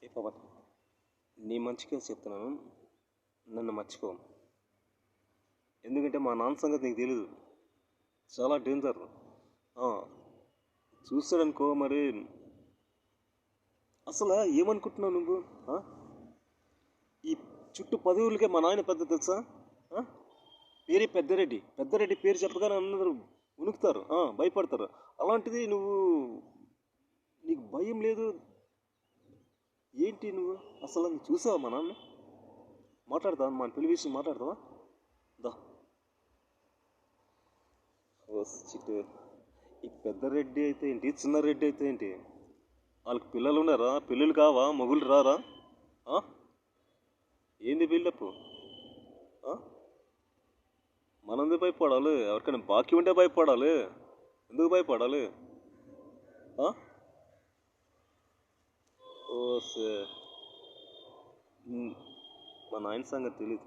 ఏ పవన్, నీ మంచిగా చెప్తున్నాను, నన్ను మర్చిపో. ఎందుకంటే మా నాన్న సంగతి నీకు తెలీదు, చాలా డేంజర్. చూస్తాడనుకో మరి. అసలు ఏమనుకుంటున్నావు నువ్వు? ఈ చుట్టూ 10 ఊళ్ళకే మా నాయన పెద్ద తెలుసా? పేరే పెద్దరెడ్డి. పెద్దరెడ్డి పేరు చెప్పగానే అందరూ ఉనుకుతారు, భయపడతారు. అలాంటిది నీకు భయం లేదు ఏంటి? నువ్వు అసలు చూసావా మా నాన్న? మాట్లాడతావా? మన పెళ్లి విషయం మాట్లాడతావా? దా చిట్టు. ఈ పెద్ద రెడ్డి అయితే ఏంటి, చిన్న రెడ్డి అయితే ఏంటి? వాళ్ళకి పిల్లలు ఉన్నారా? పెళ్ళిళ్ళు కావా? మొగుళ్ళు రారా? ఏంది బిల్డప్? మనందుకు భయపడాలి? ఎవరికైనా బాకీ ఉంటే భయపడాలి. ఎందుకు భయపడాలి? ఓసే, మా నాయన సంగతి తెలీదు.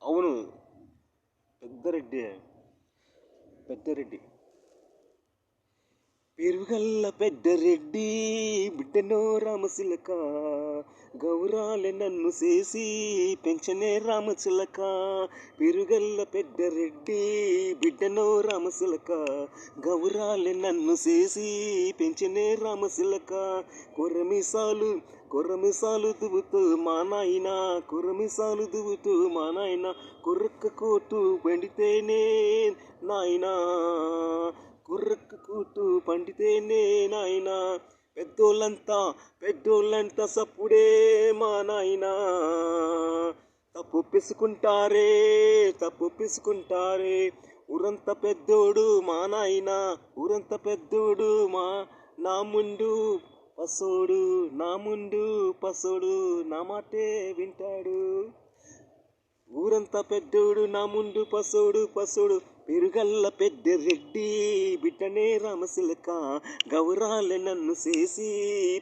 అవును, పెద్దరెడ్డి. పెద్దరెడ్డి పెరుగల్ల పెద్దరెడ్డి బిడ్డనో రామచిలక, గౌరాలే నన్ను చేసి పెంచనే రామచిలక. పెరుగల్ల పెద్దరెడ్డి బిడ్డనో రామచిలక, గౌరాలే నన్ను చేసి పెంచనే రామచిలక. కొర్రమిసాలు దువ్వుతూ మా నాయన, కొర్రమిసాలు దువ్వుతూ మా నాయన, కొర్రక్క కోటు పండితేనే నాయనా, కుర్రక్క కూటు పండితేనే నాయన. పెద్దోళ్ళంతా సప్పుడే మా నాయన. తప్పు ఒప్పేసుకుంటారే. ఊరంత పెద్దోడు మా నాయన, ఊరంత పెద్దోడు నా ముందు పసోడు నా మాటే వింటాడు. ఊరంతా పెద్దోడు నా ముందు పసోడు. పెరుగల్ల పెద్దరెడ్డి బిడ్డనే రామచిలక, గౌరాలే నన్ను చేసి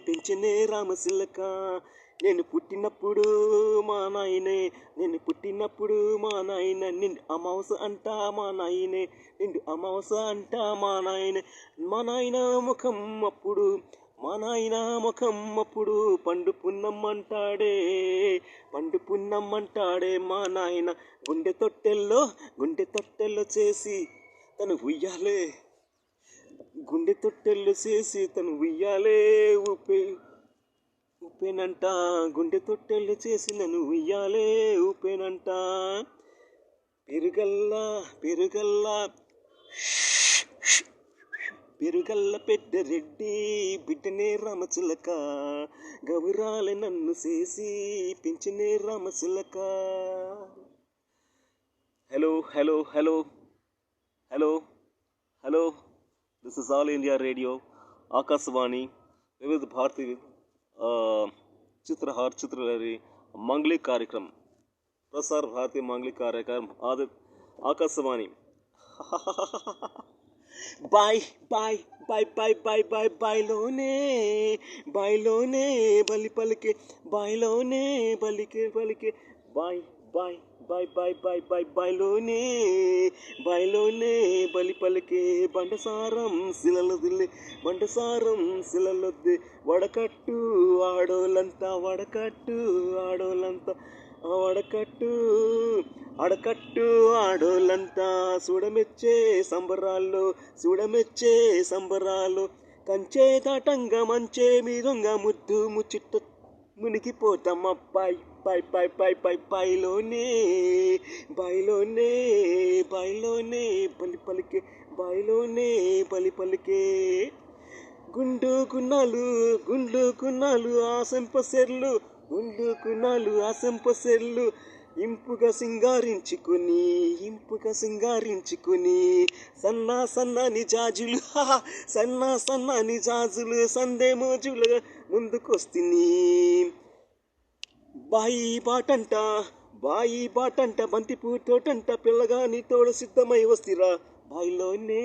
పెంచనే రామచిలక. నేను పుట్టినప్పుడు మా నాయనే, నిండు అమావాస అంటా మా నాయనే, మా నాయన ముఖం అప్పుడు పండు పున్నమ్మంటాడే మా నాయన. గుండె తొట్టెల్లో చేసి తను ఉయ్యాలే, ఊపేనంట. గుండె తొట్టెల్లో చేసి నన్ను ఉయ్యాలే ఊపేనంట. పెరుగల్ల పెద్దరెడ్డి బిడ్డనే రామచిలక, గౌరాలే నన్ను చేసి పెంచనే రామచిలక. Hello. This is All India Radio, Akashvani, Vividh Bharati, Chitralahari మంగళి కార్యక్రమం, ప్రసార భారతి మంగళి కార్యక్రమం, ఆకాశవాణి. బాయ్లోనే బలి పలికే, బాయ్లోనే పలికే. బాయ్లోనే బలి పలికే. బండసారం శిలలొద్దే, వడకట్టు ఆడోళ్ళంతా, అడకట్టు ఆడోళ్ళంతా. చూడమెచ్చే సంబరాల్లో, కంచే దాటంగా మంచే మీదొంగ ముద్దు ముచ్చిట్ట మునిగిపోతాం. బాయ్లోనే బలి పలికే. గుండు గున్నాలు ఆసంపసెర్లు, ఇంపుగా సింగారించుకుని, సన్నాని జాజులు సందే మోజులుగా ముందుకొస్తిని. బాయి బాటంట బంతిపూ తోటంట, పిల్లగాని తోడు సిద్ధమై వస్తిరా. బాయ్లోనే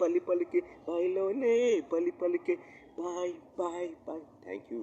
బలి పలికే. బాయ్. Thank you.